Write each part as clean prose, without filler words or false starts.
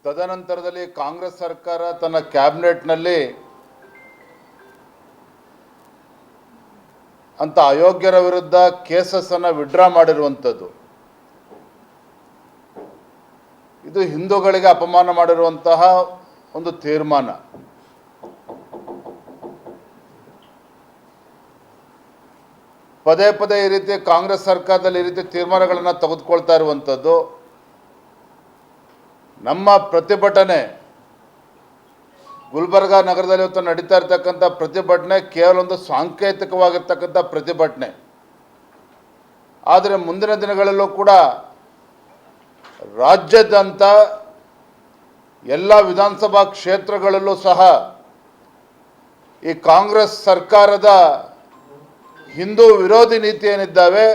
ತದನಂತರದಲ್ಲಿ ಕಾಂಗ್ರೆಸ್ ಸರ್ಕಾರ ತನ್ನ ಕ್ಯಾಬಿನೆಟ್ನಲ್ಲಿ ಅಂತ ಅಯೋಗ್ಯರ ವಿರುದ್ಧ ಕೇಸಸ್ಸನ್ನು ವಿಡ್ರಾ ಮಾಡಿರುವಂಥದ್ದು, ಇದು ಹಿಂದೂಗಳಿಗೆ ಅಪಮಾನ ಮಾಡಿರುವಂತಹ ಒಂದು ತೀರ್ಮಾನ. ಪದೇ ಪದೇ ಈ ರೀತಿ ಕಾಂಗ್ರೆಸ್ ಸರ್ಕಾರದಲ್ಲಿ ಈ ರೀತಿ ತೀರ್ಮಾನಗಳನ್ನು ತೆಗೆದುಕೊಳ್ತಾ ಇರುವಂಥದ್ದು. ನಮ್ಮ ಪ್ರತಿಭಟನೆ ಗುಲ್ಬರ್ಗಾ ನಗರದಲ್ಲಿ ಇವತ್ತು ನಡೀತಾ ಇರತಕ್ಕಂಥ ಪ್ರತಿಭಟನೆ ಕೇವಲ ಒಂದು ಸಾಂಕೇತಿಕವಾಗಿರ್ತಕ್ಕಂಥ ಪ್ರತಿಭಟನೆ. ಆದರೆ ಮುಂದಿನ ದಿನಗಳಲ್ಲೂ ಕೂಡ ರಾಜ್ಯಾದ್ಯಂತ ಎಲ್ಲ ವಿಧಾನಸಭಾ ಕ್ಷೇತ್ರಗಳಲ್ಲೂ ಸಹ ಈ ಕಾಂಗ್ರೆಸ್ ಸರ್ಕಾರದ ಹಿಂದೂ ವಿರೋಧಿ ನೀತಿ ಏನಿದ್ದಾವೆ,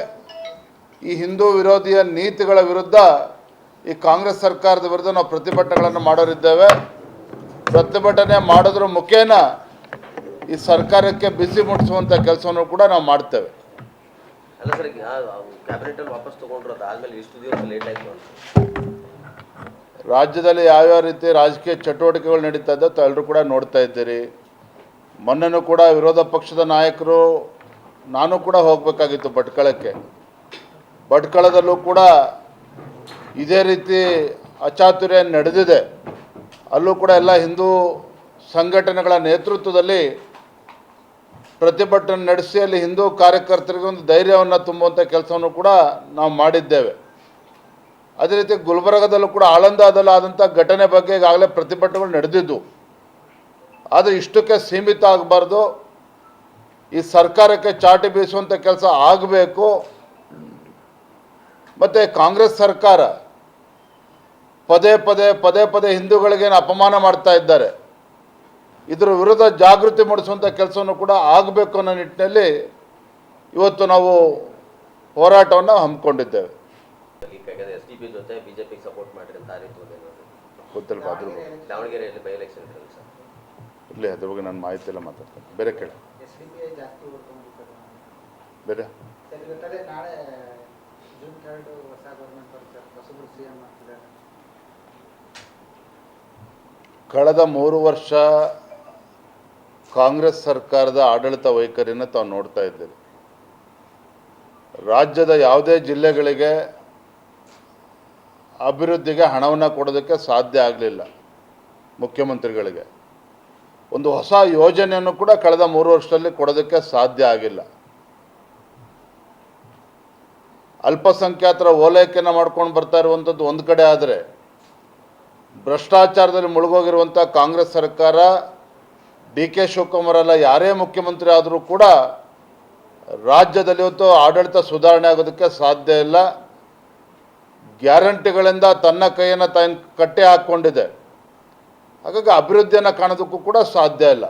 ಈ ಹಿಂದೂ ವಿರೋಧಿಯ ನೀತಿಗಳ ವಿರುದ್ಧ ಈ ಕಾಂಗ್ರೆಸ್ ಸರ್ಕಾರದ ವಿರುದ್ಧ ನಾವು ಪ್ರತಿಭಟನೆಗಳನ್ನು ಮಾಡೋರಿದ್ದೇವೆ. ಪ್ರತಿಭಟನೆ ಮಾಡೋದ್ರ ಮುಖೇನ ಈ ಸರ್ಕಾರಕ್ಕೆ ಬಿಸಿ ಮುಟ್ಟಿಸುವಂಥ ಕೆಲಸವನ್ನು ಕೂಡ ನಾವು ಮಾಡ್ತೇವೆ. ಅಲ್ಲ ಸರ್, ಕ್ಯಾಬಿನೆಟ್ ಅಲ್ಲಿ ವಾಪಸ್ ತಗೊಂಡ್ರದ್ದು ಆದ್ಮೇಲೆ ಇಷ್ಟು ದಿವಸ ಲೇಟ್ ಆಯಿತು ಅಂತ ರಾಜ್ಯದಲ್ಲಿ ಯಾವ್ಯಾವ ರೀತಿ ರಾಜಕೀಯ ಚಟುವಟಿಕೆಗಳು ನಡೀತಾ ಇದ್ದೋ ಎಲ್ಲರೂ ಕೂಡ ನೋಡ್ತಾ ಇದ್ದೀರಿ. ಮೊನ್ನೆನೂ ಕೂಡ ವಿರೋಧ ಪಕ್ಷದ ನಾಯಕರು, ನಾನು ಕೂಡ ಹೋಗಬೇಕಾಗಿತ್ತು ಭಟ್ಕಳಕ್ಕೆ. ಭಟ್ಕಳದಲ್ಲೂ ಕೂಡ ಇದೇ ರೀತಿ ಅಚಾತುರ್ಯ ನಡೆದಿದೆ. ಅಲ್ಲೂ ಕೂಡ ಎಲ್ಲ ಹಿಂದೂ ಸಂಘಟನೆಗಳ ನೇತೃತ್ವದಲ್ಲಿ ಪ್ರತಿಭಟನೆ ನಡೆಸಿ ಅಲ್ಲಿ ಹಿಂದೂ ಕಾರ್ಯಕರ್ತರಿಗೆ ಒಂದು ಧೈರ್ಯವನ್ನು ತುಂಬುವಂಥ ಕೆಲಸವನ್ನು ಕೂಡ ನಾವು ಮಾಡಿದ್ದೇವೆ. ಅದೇ ರೀತಿ ಗುಲ್ಬರ್ಗದಲ್ಲೂ ಕೂಡ ಆಳಂದದಲ್ಲಿ ಆದಂಥ ಘಟನೆ ಬಗ್ಗೆ ಈಗಾಗಲೇ ಪ್ರತಿಭಟನೆಗಳು ನಡೆದಿದ್ದು. ಆದರೆ ಇಷ್ಟಕ್ಕೆ ಸೀಮಿತ ಆಗಬಾರ್ದು. ಈ ಸರ್ಕಾರಕ್ಕೆ ಚಾಟಿ ಬೀಸುವಂಥ ಕೆಲಸ ಆಗಬೇಕು. ಮತ್ತು ಕಾಂಗ್ರೆಸ್ ಸರ್ಕಾರ ಪದೇ ಪದೇ ಹಿಂದೂಗಳಿಗೇನು ಅಪಮಾನ ಮಾಡ್ತಾ ಇದ್ದಾರೆ, ಇದರ ವಿರುದ್ಧ ಜಾಗೃತಿ ಮೂಡಿಸುವಂಥ ಕೆಲಸವನ್ನು ಕೂಡ ಆಗಬೇಕು ಅನ್ನೋ ನಿಟ್ಟಿನಲ್ಲಿ ಇವತ್ತು ನಾವು ಹೋರಾಟವನ್ನು ಹಮ್ಮಿಕೊಂಡಿದ್ದೇವೆ. ಎಸ್ಡಿಪಿ ಜೊತೆ ಬಿಜೆಪಿಗೆ ಸಪೋರ್ಟ್ ಮಾಡಿದ್ರೆ ಗೊತ್ತಿಲ್ಲ, ಅದ್ರ ದಾವಣಗೆರೆಯಲ್ಲಿ ಬೈ ಎಲೆಕ್ಷನ್ ಇರಲ್ಲ ಸರ್, ಇರಲಿ, ಅದ್ರ ಬಗ್ಗೆ ನಾನು ಮಾಹಿತಿ ಎಲ್ಲ ಮಾತಾಡ್ತೇನೆ. ಬೇರೆ ಕೇಳಿ, ಬೇರೆ ಕಳೆದ 3 ವರ್ಷ ಕಾಂಗ್ರೆಸ್ ಸರ್ಕಾರದ ಆಡಳಿತ ವೈಖರಿನ ತಾವು ನೋಡ್ತಾ ಇದ್ದೀರಿ. ರಾಜ್ಯದ ಯಾವುದೇ ಜಿಲ್ಲೆಗಳಿಗೆ ಅಭಿವೃದ್ಧಿಗೆ ಹಣವನ್ನು ಕೊಡೋದಕ್ಕೆ ಸಾಧ್ಯ ಆಗಲಿಲ್ಲ. ಮುಖ್ಯಮಂತ್ರಿಗಳಿಗೆ ಒಂದು ಹೊಸ ಯೋಜನೆಯನ್ನು ಕೂಡ ಕಳೆದ 3 ವರ್ಷದಲ್ಲಿ ಕೊಡೋದಕ್ಕೆ ಸಾಧ್ಯ ಆಗಿಲ್ಲ. ಅಲ್ಪಸಂಖ್ಯಾತರ ಓಲೈಕೆಯನ್ನು ಮಾಡ್ಕೊಂಡು ಬರ್ತಾ ಇರುವಂಥದ್ದು ಒಂದು ಕಡೆ ಆದರೆ, ಭ್ರಷ್ಟಾಚಾರದಲ್ಲಿ ಮುಳುಗೋಗಿರುವಂಥ ಕಾಂಗ್ರೆಸ್ ಸರ್ಕಾರ, ಡಿ ಕೆ ಶಿವಕುಮಾರ್ ಅಲ್ಲ ಯಾರೇ ಮುಖ್ಯಮಂತ್ರಿ ಆದರೂ ಕೂಡ ರಾಜ್ಯದಲ್ಲಿ ಇವತ್ತು ಆಡಳಿತ ಸುಧಾರಣೆ ಆಗೋದಕ್ಕೆ ಸಾಧ್ಯ ಇಲ್ಲ. ಗ್ಯಾರಂಟಿಗಳಿಂದ ತನ್ನ ಕೈಯನ್ನು ತಾನು ಕಟ್ಟಿ ಹಾಕ್ಕೊಂಡಿದೆ. ಹಾಗಾಗಿ ಅಭಿವೃದ್ಧಿಯನ್ನು ಕಾಣೋದಕ್ಕೂ ಕೂಡ ಸಾಧ್ಯ ಇಲ್ಲ.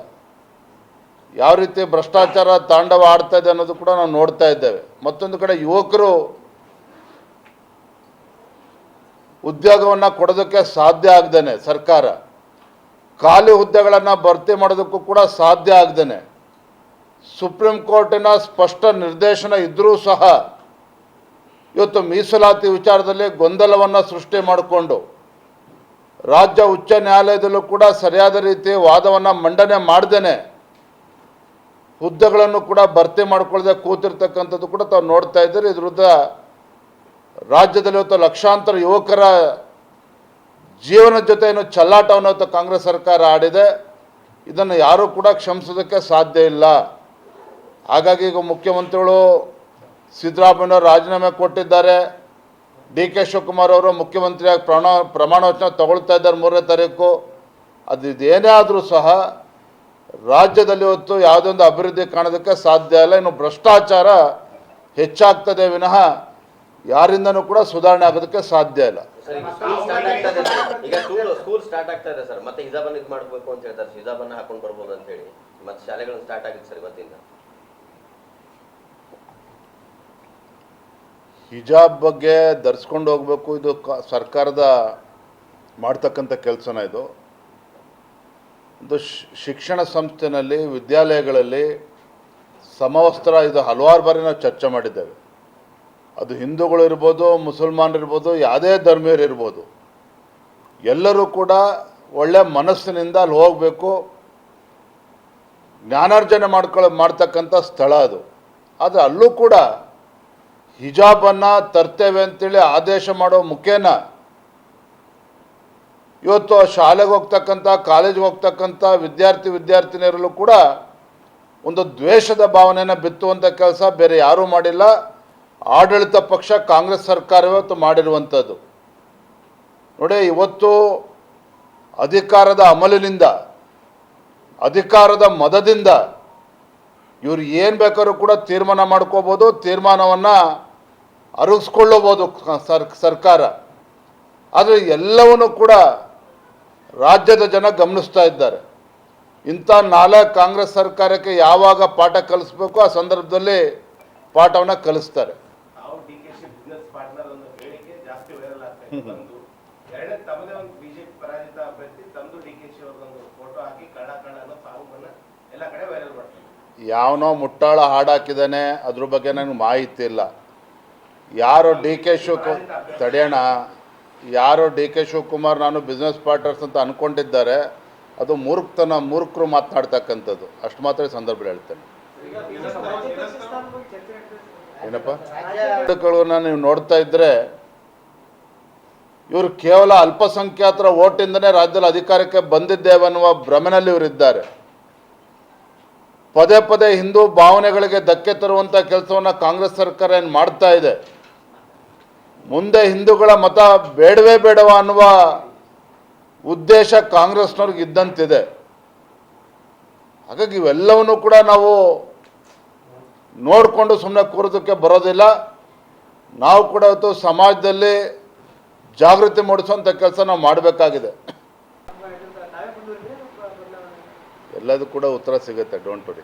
ಯಾವ ರೀತಿ ಭ್ರಷ್ಟಾಚಾರ ತಾಂಡವ ಆಡ್ತಾ ಇದೆ ಅನ್ನೋದು ಕೂಡ ನಾವು ನೋಡ್ತಾ ಇದ್ದೇವೆ. ಮತ್ತೊಂದು ಕಡೆ ಯುವಕರು ಉದ್ಯೋಗವನ್ನು ಕೊಡೋದಕ್ಕೆ ಸಾಧ್ಯ ಆಗದೇನೆ, ಸರ್ಕಾರ ಖಾಲಿ ಹುದ್ದೆಗಳನ್ನು ಭರ್ತಿ ಮಾಡೋದಕ್ಕೂ ಕೂಡ ಸಾಧ್ಯ ಆಗದೇನೆ, ಸುಪ್ರೀಂ ಕೋರ್ಟಿನ ಸ್ಪಷ್ಟ ನಿರ್ದೇಶನ ಇದ್ದರೂ ಸಹ ಇವತ್ತು ಮೀಸಲಾತಿ ವಿಚಾರದಲ್ಲಿ ಗೊಂದಲವನ್ನು ಸೃಷ್ಟಿ ಮಾಡಿಕೊಂಡು ರಾಜ್ಯ ಉಚ್ಚ ನ್ಯಾಯಾಲಯದಲ್ಲೂ ಕೂಡ ಸರಿಯಾದ ರೀತಿ ವಾದವನ್ನು ಮಂಡನೆ ಮಾಡ್ದೇನೆ ಹುದ್ದೆಗಳನ್ನು ಕೂಡ ಭರ್ತಿ ಮಾಡ್ಕೊಳ್ಳದೆ ಕೂತಿರ್ತಕ್ಕಂಥದ್ದು ಕೂಡ ತಾವು ನೋಡ್ತಾ ಇದ್ದೀರಿ. ಇದ್ರ ವಿರುದ್ಧ ರಾಜ್ಯದಲ್ಲಿ ಇವತ್ತು ಲಕ್ಷಾಂತರ ಯುವಕರ ಜೀವನದ ಜೊತೆ ಏನು ಚೆಲ್ಲಾಟವನ್ನು ಇವತ್ತು ಕಾಂಗ್ರೆಸ್ ಸರ್ಕಾರ ಆಡಿದೆ. ಇದನ್ನು ಯಾರೂ ಕೂಡ ಕ್ಷಮಿಸೋದಕ್ಕೆ ಸಾಧ್ಯ ಇಲ್ಲ. ಹಾಗಾಗಿ ಈಗ ಮುಖ್ಯಮಂತ್ರಿಗಳು ಸಿದ್ದರಾಮಯ್ಯನವರು ರಾಜೀನಾಮೆ ಕೊಟ್ಟಿದ್ದಾರೆ. ಡಿ ಕೆ ಶಿವಕುಮಾರ್ ಅವರು ಮುಖ್ಯಮಂತ್ರಿಯಾಗಿ ಪ್ರಮಾಣ ವಚನ ತಗೊಳ್ತಾ ಇದ್ದಾರೆ 3ನೇ ತಾರೀಕು. ಅದು ಇದೇನೇ ಆದರೂ ಸಹ ರಾಜ್ಯದಲ್ಲಿ ಇವತ್ತು ಯಾವುದೇ ಒಂದು ಅಭಿವೃದ್ಧಿ ಕಾಣೋದಕ್ಕೆ ಸಾಧ್ಯ ಇಲ್ಲ. ಇನ್ನು ಭ್ರಷ್ಟಾಚಾರ ಹೆಚ್ಚಾಗ್ತದೆ ವಿನಃ ಯಾರಿಂದನೂ ಕೂಡ ಸುಧಾರಣೆ ಆಗೋದಕ್ಕೆ ಸಾಧ್ಯ ಇಲ್ಲ. ಈಗ ಸ್ಕೂಲ್ ಸ್ಟಾರ್ಟ್ ಆಗ್ತಾ ಇದೆ ಸರ್, ಮತ್ತೆ ಹಿಜಾಬನ್ನು ಇದು ಮಾಡಬೇಕು ಅಂತ ಹೇಳ್ತಾರೆ. ಹಿಜಾಬನ್ನು ಹಾಕೊಂಡು ಬರ್ಬೋದು ಅಂತ ಹೇಳಿ ಮತ್ತೆ ಶಾಲೆಗಳು ಸ್ಟಾರ್ಟ್ ಆಗಿದೆ ಸರ್ ಇವತ್ತಿಂದ. ಹಿಜಾಬ್ ಬಗ್ಗೆ ಧರಿಸ್ಕೊಂಡು ಹೋಗಬೇಕು, ಇದು ಸರ್ಕಾರದ ಮಾಡ್ತಕ್ಕಂಥ ಕೆಲಸನ. ಇದು ಒಂದು ಶಿಕ್ಷಣ ಸಂಸ್ಥೆಯಲ್ಲಿ, ವಿದ್ಯಾಲಯಗಳಲ್ಲಿ ಸಮವಸ್ತ್ರ, ಇದು ಹಲವಾರು ಬಾರಿ ನಾವು ಚರ್ಚೆ ಮಾಡಿದ್ದೇವೆ. ಅದು ಹಿಂದೂಗಳು ಇರ್ಬೋದು, ಮುಸಲ್ಮಾನರು ಇರ್ಬೋದು, ಯಾವುದೇ ಧರ್ಮೀಯರು ಇರ್ಬೋದು, ಎಲ್ಲರೂ ಕೂಡ ಒಳ್ಳೆ ಮನಸ್ಸಿನಿಂದ ಅಲ್ಲಿ ಹೋಗಬೇಕು, ಜ್ಞಾನಾರ್ಜನೆ ಮಾಡ್ತಕ್ಕಂಥ ಸ್ಥಳ ಅದು. ಆದರೆ ಅಲ್ಲೂ ಕೂಡ ಹಿಜಾಬನ್ನು ತರ್ತೇವೆ ಅಂತೇಳಿ ಆದೇಶ ಮಾಡೋ ಮುಖೇನ ಇವತ್ತು ಶಾಲೆಗೆ ಹೋಗ್ತಕ್ಕಂಥ, ಕಾಲೇಜಿಗೆ ಹೋಗ್ತಕ್ಕಂಥ ವಿದ್ಯಾರ್ಥಿನಿಯರಲ್ಲೂ ಕೂಡ ಒಂದು ದ್ವೇಷದ ಭಾವನೆಯನ್ನು ಬಿತ್ತುವಂಥ ಕೆಲಸ ಬೇರೆ ಯಾರೂ ಮಾಡಿಲ್ಲ. ಆಡಳಿತ ಪಕ್ಷ ಕಾಂಗ್ರೆಸ್ ಸರ್ಕಾರ ಇವತ್ತು ಮಾಡಿರುವಂಥದ್ದು. ನೋಡಿ, ಇವತ್ತು ಅಧಿಕಾರದ ಅಮಲಿನಿಂದ, ಅಧಿಕಾರದ ಮದದಿಂದ ಇವ್ರು ಏನು ಬೇಕಾದ್ರೂ ಕೂಡ ತೀರ್ಮಾನ ಮಾಡ್ಕೋಬೋದು, ತೀರ್ಮಾನವನ್ನು ಅರಗಿಸ್ಕೊಳ್ಳಬಹುದು ಸರ್ಕಾರ. ಆದರೆ ಎಲ್ಲವನ್ನೂ ಕೂಡ ರಾಜ್ಯದ ಜನ ಗಮನಿಸ್ತಾ ಇದ್ದಾರೆ. ಇಂಥ ಕಾಂಗ್ರೆಸ್ ಸರ್ಕಾರಕ್ಕೆ ಯಾವಾಗ ಪಾಠ ಕಲಿಸ್ಬೇಕು ಆ ಸಂದರ್ಭದಲ್ಲಿ ಪಾಠವನ್ನು ಕಲಿಸ್ತಾರೆ. ಯಾವನೋ ಮುಟ್ಟಾಳ ಹಾಡು ಹಾಕಿದ್ದಾನೆ, ಅದ್ರ ಬಗ್ಗೆ ನನಗೆ ಮಾಹಿತಿ ಇಲ್ಲ. ಯಾರೋ ಡಿ ಕೆ ಶಿವಕುಮಾರ್ ನಾನು ಬಿಸ್ನೆಸ್ ಪಾರ್ಟ್ನರ್ಸ್ ಅಂತ ಅಂದ್ಕೊಂಡಿದ್ದಾರೆ. ಅದು ಮೂರ್ಖರು ಮಾತನಾಡ್ತಕ್ಕಂಥದ್ದು. ಅಷ್ಟು ಮಾತ್ರ ಈ ಸಂದರ್ಭದಲ್ಲಿ ಹೇಳ್ತೇನೆ. ಏನಪ್ಪ ನೀವು ನೋಡ್ತಾ ಇದ್ದರೆ ಇವರು ಕೇವಲ ಅಲ್ಪಸಂಖ್ಯಾತರ ಓಟಿಂದನೇ ರಾಜ್ಯದಲ್ಲಿ ಅಧಿಕಾರಕ್ಕೆ ಬಂದಿದ್ದೇವೆ ಅನ್ನುವ ಭ್ರಮೆನಲ್ಲಿ ಇವರಿದ್ದಾರೆ. ಪದೇ ಪದೇ ಹಿಂದೂ ಭಾವನೆಗಳಿಗೆ ಧಕ್ಕೆ ತರುವಂಥ ಕೆಲಸವನ್ನು ಕಾಂಗ್ರೆಸ್ ಸರ್ಕಾರ ಏನು ಮಾಡ್ತಾ ಇದೆ. ಮುಂದೆ ಹಿಂದೂಗಳ ಮತ ಬೇಡವೇ ಬೇಡವ ಅನ್ನುವ ಉದ್ದೇಶ ಕಾಂಗ್ರೆಸ್ನವ್ರಿಗೆ ಇದ್ದಂತಿದೆ. ಹಾಗಾಗಿ ಇವೆಲ್ಲವನ್ನೂ ಕೂಡ ನಾವು ನೋಡಿಕೊಂಡು ಸುಮ್ಮನೆ ಕೂರೋದಕ್ಕೆ ಬರೋದಿಲ್ಲ. ನಾವು ಕೂಡ ಇವತ್ತು ಸಮಾಜದಲ್ಲಿ ಜಾಗೃತಿ ಮೂಡಿಸುವಂಥ ಕೆಲಸ ನಾವು ಮಾಡಬೇಕಾಗಿದೆ. ಎಲ್ಲದೂ ಕೂಡ ಉತ್ತರ ಸಿಗುತ್ತೆ, ಡೋಂಟ್ ವರಿ.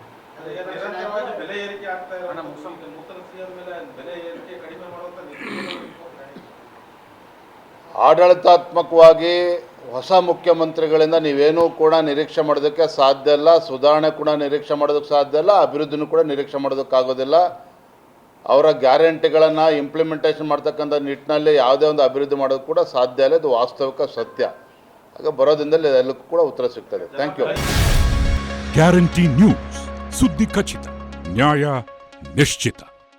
ಆಡಳಿತಾತ್ಮಕವಾಗಿ ಹೊಸ ಮುಖ್ಯಮಂತ್ರಿಗಳಿಂದ ನೀವೇನೂ ಕೂಡ ನಿರೀಕ್ಷೆ ಮಾಡೋದಕ್ಕೆ ಸಾಧ್ಯ ಇಲ್ಲ. ಸುಧಾರಣೆ ಕೂಡ ನಿರೀಕ್ಷೆ ಮಾಡೋದಕ್ಕೆ ಸಾಧ್ಯ ಇಲ್ಲ, ಅಭಿವೃದ್ಧಿನೂ ಕೂಡ ನಿರೀಕ್ಷೆ ಮಾಡೋದಕ್ಕಾಗೋದಿಲ್ಲ. ಅವರ ಗ್ಯಾರಂಟಿಗಳನ್ನು ಇಂಪ್ಲಿಮೆಂಟೇಷನ್ ಮಾಡ್ತಕ್ಕಂಥ ನಿಟ್ಟಿನಲ್ಲಿ ಯಾವುದೇ ಒಂದು ಅಭಿವೃದ್ಧಿ ಮಾಡೋದು ಕೂಡ ಸಾಧ್ಯ ಇಲ್ಲ. ಇದು ವಾಸ್ತವಿಕ ಸತ್ಯ. ಆಗ ಬರೋದ್ರಿಂದಲೇ ಎಲ್ಲಕ್ಕೂ ಕೂಡ ಉತ್ತರ ಸಿಗ್ತದೆ. Thank you. ಗ್ಯಾರಂಟಿ ನ್ಯೂಸ್, ಸುದ್ದಿ ಖಚಿತ, ನ್ಯಾಯ ನಿಶ್ಚಿತ.